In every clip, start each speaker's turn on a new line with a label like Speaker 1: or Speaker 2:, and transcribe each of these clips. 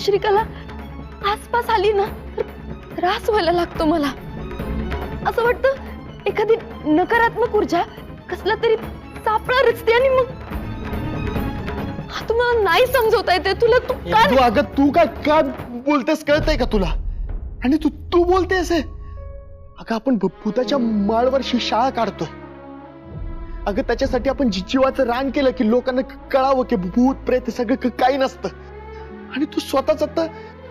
Speaker 1: श्रीकला आसपास आली ना तर त्रास व्हायला लागतो मला. असं वाटतं एखादी नकारात्मक ऊर्जा कसला तरी सापळा रचते आणि मग तुम्हाला नाही समजवता येते. तुला तू
Speaker 2: तू अगं तू काय बोलतेस कळतंय का तुला? आणि तू तू बोलतेस अगं आपण भूताच्या माळवर शाळा काढतोय. अगं त्याच्यासाठी आपण जीवाचं रान केलं की लोकांना कळावं की भूत प्रेत सगळं काही नसतं. आणि तू स्वतःच आता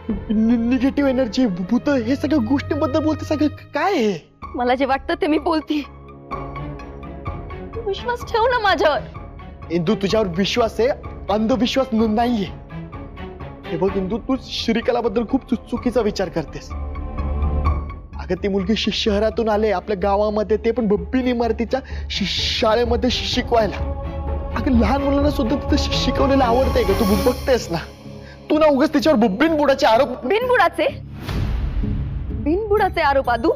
Speaker 2: निगेटिव्ह एनर्जी भूत हे सगळ्या गोष्टींबद्दल बोलते. सगळं काय आहे?
Speaker 1: मला जे वाटतं ते मी बोलते. विश्वास ठेव ना माझ्यावर.
Speaker 2: इंदू तुझ्यावर विश्वास आहे, अंधविश्वास नाहीये. हे बघ इंदू तू श्रीकलाबद्दल खूप चुकीचा विचार करतेस. अगं ती मुलगी शहरातून आले आपल्या गावामध्ये, ते पण बिन इमारतीच्या शाळेमध्ये शिकवायला. अगं लहान मुलांना सुद्धा तिथं शिकवलेलं आवडतंय का? तू बघतेस ना. तू ना उगाच तिच्यावर बिनबुडाचे आरोप.
Speaker 1: बिनबुडाचे आरोप आदू.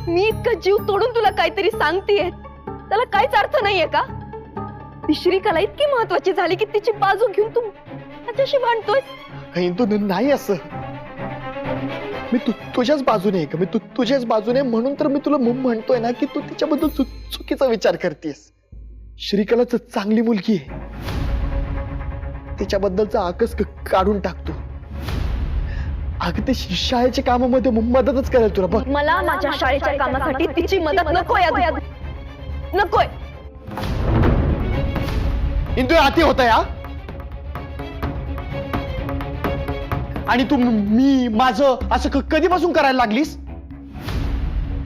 Speaker 1: मी इतकं जीव तोडून तुला काहीतरी सांगतेय त्याला काहीच अर्थ नाहीये का? ती श्रीकला इतकी महत्वाची झाली की तिची बाजू घेऊन तू त्याच्याशी भांडतोय.
Speaker 2: इंदू नाही असं. मी तुझ्याच बाजूने आहे का? मी तुझ्याच बाजूने म्हणून तर मी तुला म्हणतोय ना की तू तिच्याबद्दल चुकीचा विचार करतेस. श्रीकला चांगली मुलगी आहे, तिच्याबद्दलचा आकस काढून टाकतो. अगं ते शाळेच्या कामामध्ये मदतच करेल तुला. बघ
Speaker 1: मला माझ्या शाळेच्या कामासाठी तिची मदत नकोय. नकोय
Speaker 2: इंदू आती होत या. आणि तू मी माझं असं कधीपासून करायला लागलीस?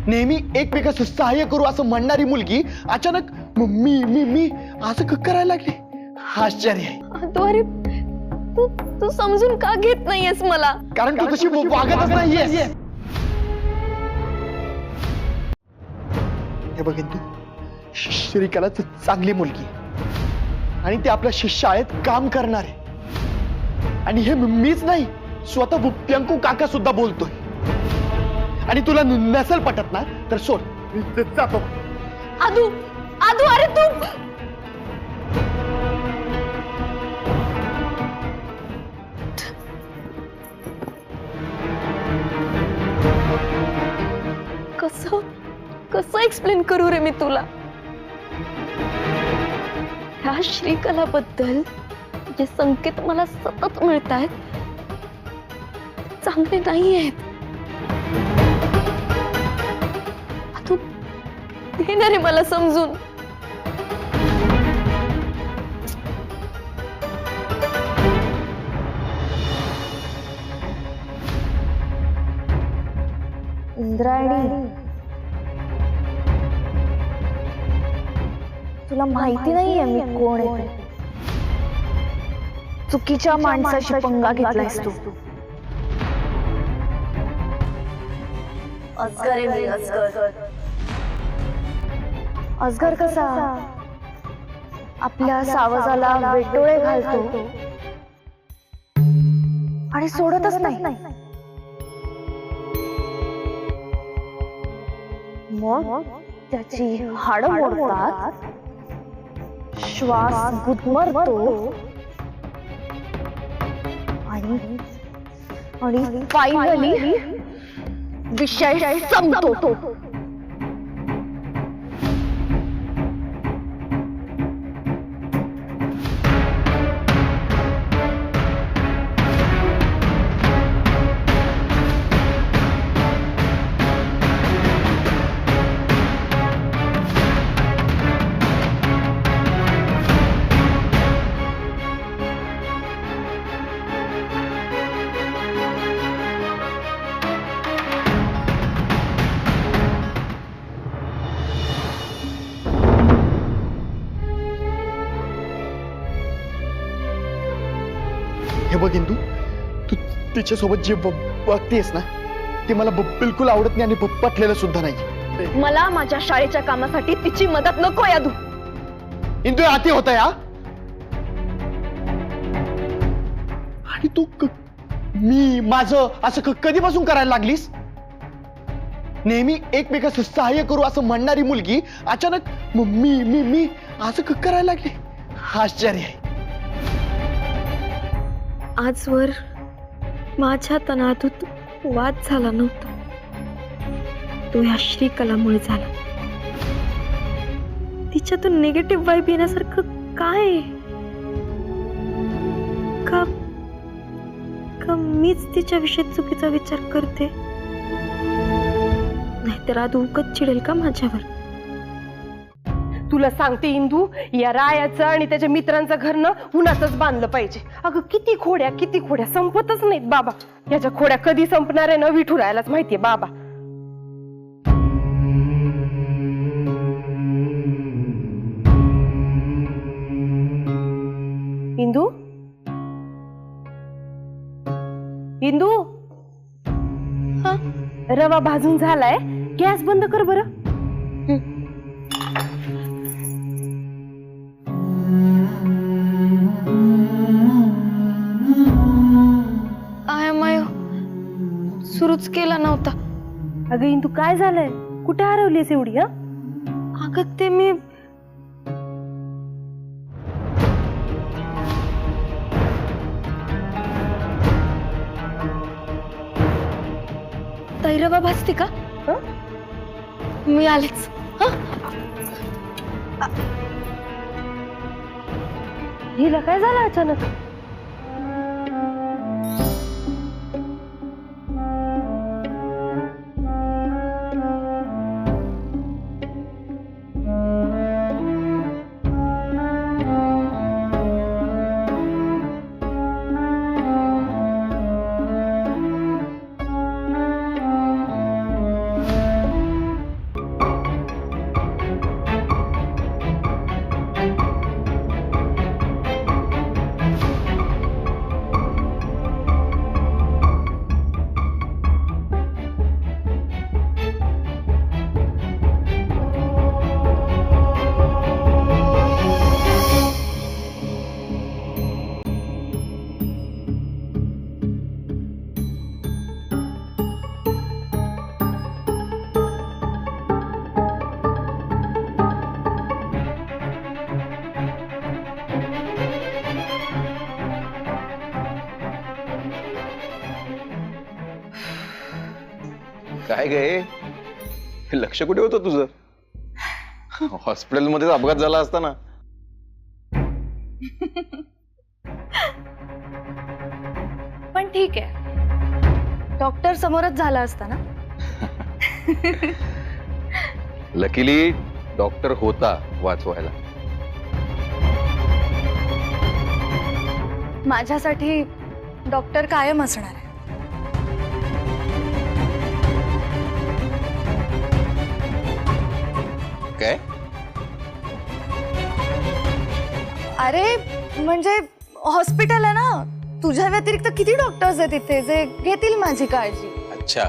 Speaker 2: नेहमी एकमेकांचं सहाय्य करू असं म्हणणारी मुलगी अचानक मी मी मी असं करायला लागली. आश्चर्य आहे.
Speaker 1: अरे तू समजून का घेत नाहीयेस मला?
Speaker 2: कारण तू तशी वागतच नाहीयेस. हे बघ तू श्रीकला चांगली मुलगी आणि ती आपल्या शाळेत काम करणार आहे. आणि हे मीच नाही, स्वतः प्यंकू काका सुद्धा बोलतोय. आणि तुला नसेल पटत ना तर सोड जातो.
Speaker 1: आदू आदू अरे तू कसं एक्सप्लेन करू रे मी तुला? ह्या श्रीकलाबद्दल जे संकेत मला सतत मिळत आहेत चांगले नाही आहेत. तू देणार रे मला समजून?
Speaker 3: इंद्रायणी, तुला माहिती नाहीये मी कोण आहे. चुकीच्या माणसाशी पंगा घेतलायस तू. असगर कसा आपल्या सावजाला वेटोळे घालतो आणि सोडतच नाही. मग त्याची हाडं मोडतात, श्वास गुदमरतो आणि फायनली विषय संपतो.
Speaker 2: हे बघ इंदू तू तिच्यासोबत जे बघतेस ना ते मला बिलकुल आवडत नाही आणि पटलेलं सुद्धा नाही.
Speaker 1: मला माझ्या शाळेच्या कामासाठी तिची मदत नको यादू.
Speaker 2: इंदू आती होता या. आणि तू मी माझं असं कधीपासून करायला लागलीस? नेहमी एकमेकांचं सहाय्य करू असं म्हणणारी मुलगी अचानक मी मी मी असं करायला लागली. आश्चर्य आहे.
Speaker 1: आजवर माझ्या तणातूत वाद झाला नव्हता, तो या श्रीकलामुळे झाला. तिच्यातून निगेटिव्ह वाईब येण्यासारखं काय आहे? का मीच तिच्याविषयी चुकीचा विचार करते? नाहीतर आदू उगत चिडेल का माझ्यावर?
Speaker 4: तुला सांगते इंदू, या रायाचं आणि त्याच्या मित्रांचं घर न उन्हातच बांधलं पाहिजे. अगं किती खोड्या संपतच नाहीत बाबा. याच्या खोड्या कधी संपणार आहे ना विठुरायालाच माहितीये बाबा. इंदू, इंदू,
Speaker 1: हा?
Speaker 4: रवा भाजून झालाय, गॅस बंद कर बरं.
Speaker 1: आय सुरूच केला नव्हता.
Speaker 4: अगं इंदू, काय झालंय? कुठे हरवलीस एवढी? हा,
Speaker 1: अगं ते मी तैरवा भाजते का?
Speaker 4: हं?
Speaker 1: मी आलेच.
Speaker 4: हिला काय झालं अचानक?
Speaker 5: काय गे, लक्ष कुठे होतं तुझं? हॉस्पिटलमध्येच अपघात झाला असता ना.
Speaker 3: पण ठीक आहे, डॉक्टर समोरच झाला असता ना.
Speaker 5: लकीली डॉक्टर होता वाचवायला.
Speaker 3: माझ्यासाठी डॉक्टर कायम असणार आहे.
Speaker 5: काय?
Speaker 3: अरे म्हणजे हॉस्पिटल आहे ना, तुझ्या व्यतिरिक्त किती डॉक्टर्स आहेत तिथे जे घेतील माझी काळजी.
Speaker 5: अच्छा,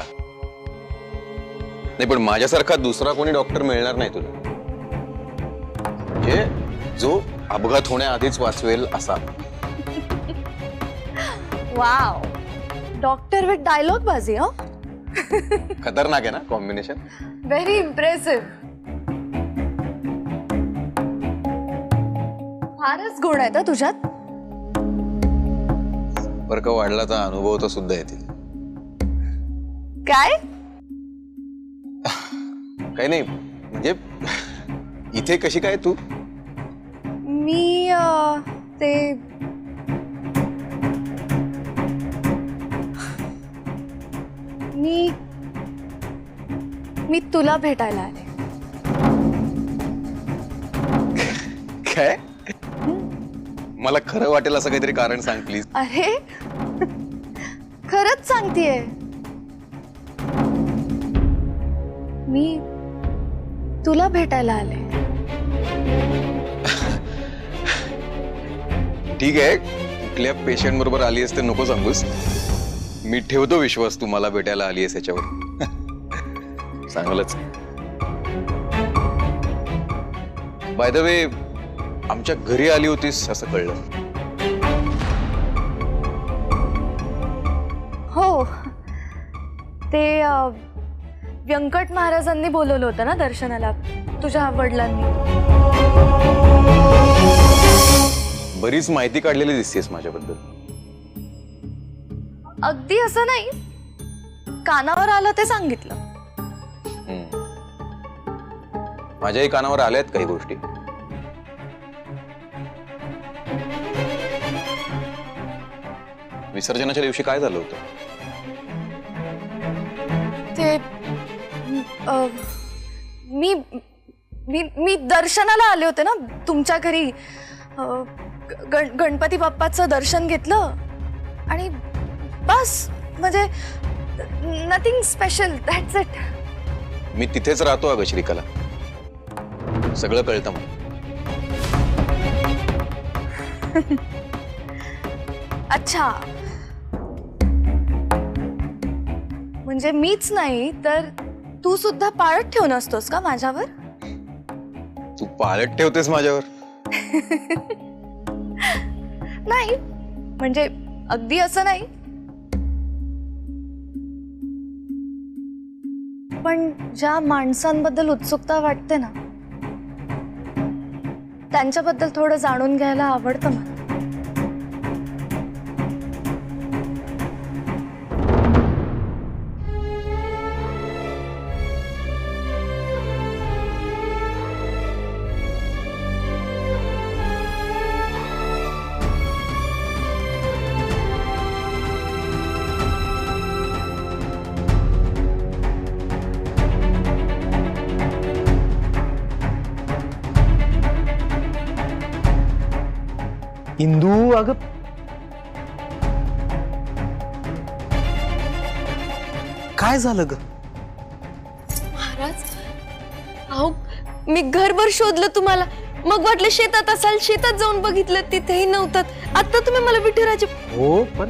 Speaker 5: नाही पण माझ्यासारखा दुसरा कोणी डॉक्टर मिळणार नाही तुला, म्हणजे जो अपघात होण्याआधीच वाचवेल असा.
Speaker 3: वाव, डॉक्टर विथ डायलॉग बाजी. हो,
Speaker 5: खतरनाक आहे ना कॉम्बिनेशन.
Speaker 3: Very impressive. फारच गुण आहेत तुझ्यात.
Speaker 5: संपर्क वाढला तर अनुभव तर सुद्धा येतील.
Speaker 3: काय?
Speaker 5: काही नाही, म्हणजे इथे कशी काय तू?
Speaker 3: मी मी तुला भेटायला आले.
Speaker 5: काय? मला खरं वाटेल असं काहीतरी कारण सांग प्लीज.
Speaker 3: अरे खरंच सांगतेय, मी तुला भेटायला आले.
Speaker 5: ठीक आहे, कुठल्या पेशंट बरोबर आली आहेस ते नको सांगूस. मी ठेवतो विश्वास तू मला भेटायला आली आहेस याच्यावर. चांगलंच. बाय द वे, आमच्या घरी आली होतीस असं कळलं.
Speaker 3: हो, ते व्यंकट महाराजांनी बोलवलं होतं ना दर्शनाला, तुझ्या वडिलांनी.
Speaker 5: बरीच माहिती काढलेली दिसतेस माझ्याबद्दल.
Speaker 3: अगदी असं नाही, कानावर आलं ते सांगितलं.
Speaker 5: हम्म. माझ्याही कानावर आल्या आहेत काही गोष्टी. विसर्जनाच्या दिवशी काय झालं होतं?
Speaker 3: ते मी मी मी दर्शनाला आले होते ना तुमच्या घरी. गणपती बाप्पाचं दर्शन घेतलं आणि बस, म्हणजे नथिंग स्पेशल, दॅट्स इट.
Speaker 5: मी तिथेच राहतो अगं श्रीकला, सगळं कळतं मला.
Speaker 3: अच्छा, म्हणजे मीच नाही तर तू सुद्धा पाळत ठेवून असतोस का माझ्यावर?
Speaker 5: तू पाळत ठेवतेस माझ्यावर?
Speaker 3: नाही, म्हणजे अगदी असं नाही, पण ज्या माणसांबद्दल उत्सुकता वाटते ना, त्यांच्याबद्दल थोडं जाणून घ्यायला आवडतं मला.
Speaker 2: इंदू, अगं काय झालं ग?
Speaker 1: महाराज, अहो मी घरभर शोधलं तुम्हाला, मग वाटलं शेतात असाल, शेतात जाऊन बघितलं तिथेही नव्हतात. आता तुम्ही मला विठुराजे.
Speaker 2: हो, पण